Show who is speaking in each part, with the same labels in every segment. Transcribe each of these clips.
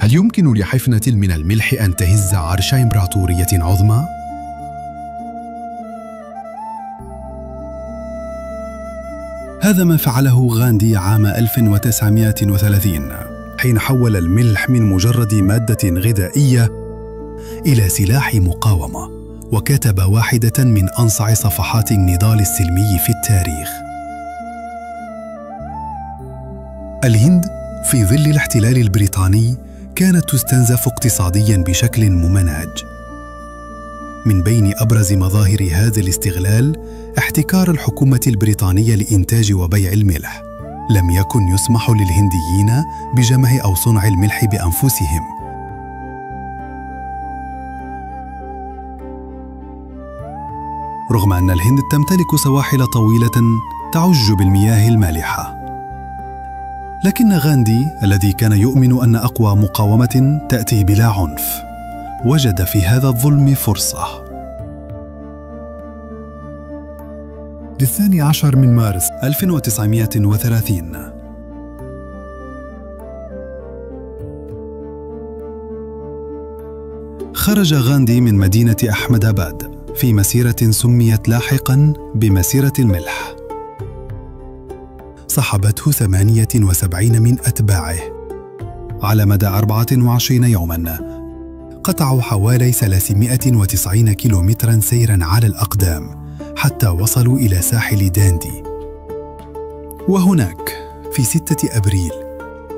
Speaker 1: هل يمكن لحفنة من الملح أن تهز عرش إمبراطورية عظمى؟ هذا ما فعله غاندي عام 1930 حين حول الملح من مجرد مادة غذائية إلى سلاح مقاومة، وكتب واحدة من أنصع صفحات النضال السلمي في التاريخ. الهند في ظل الاحتلال البريطاني كانت تستنزف اقتصادياً بشكل ممنهج. من بين أبرز مظاهر هذا الاستغلال احتكار الحكومة البريطانية لإنتاج وبيع الملح. لم يكن يسمح للهنديين بجمع أو صنع الملح بأنفسهم. رغم أن الهند تمتلك سواحل طويلة تعج بالمياه المالحة، لكن غاندي الذي كان يؤمن أن أقوى مقاومة تأتي بلا عنف وجد في هذا الظلم فرصة. 12 من مارس 1930 خرج غاندي من مدينة أحمد آباد في مسيرة سميت لاحقاً بمسيرة الملح. صحبته 78 من أتباعه. على مدى 24 يوماً قطعوا حوالي 390 كيلومتراً سيراً على الأقدام حتى وصلوا إلى ساحل داندي. وهناك في 6 أبريل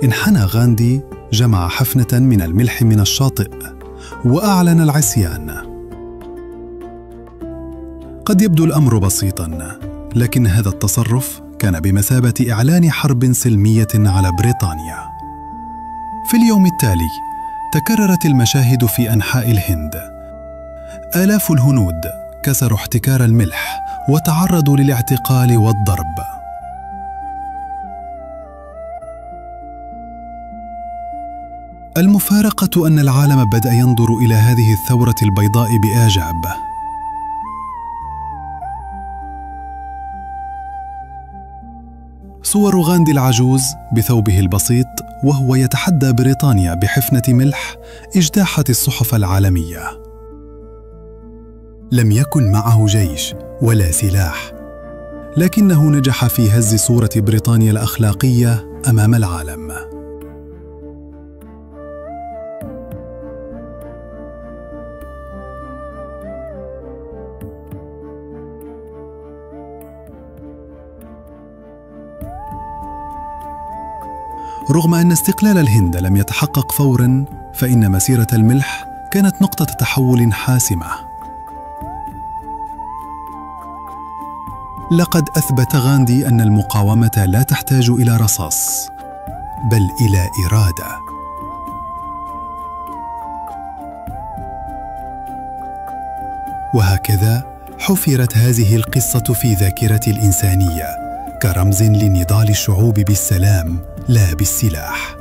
Speaker 1: انحنى غاندي جمع حفنة من الملح من الشاطئ وأعلن العصيان. قد يبدو الأمر بسيطاً، لكن هذا التصرف كان بمثابة إعلان حرب سلمية على بريطانيا. في اليوم التالي تكررت المشاهد في أنحاء الهند. آلاف الهنود كسروا احتكار الملح وتعرضوا للاعتقال والضرب. المفارقة أن العالم بدأ ينظر إلى هذه الثورة البيضاء بإعجاب. صور غاندي العجوز بثوبه البسيط وهو يتحدى بريطانيا بحفنة ملح اجتاحت الصحف العالمية. لم يكن معه جيش ولا سلاح، لكنه نجح في هز صورة بريطانيا الأخلاقية أمام العالم. رغم أن استقلال الهند لم يتحقق فوراً، فإن مسيرة الملح كانت نقطة تحول حاسمة. لقد أثبت غاندي أن المقاومة لا تحتاج إلى رصاص، بل إلى إرادة. وهكذا حفرت هذه القصة في ذاكرة الإنسانية كرمز لنضال الشعوب بالسلام لا بالسلاح.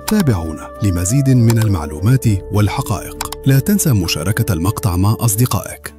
Speaker 1: تابعونا لمزيد من المعلومات والحقائق. لا تنسى مشاركة المقطع مع أصدقائك.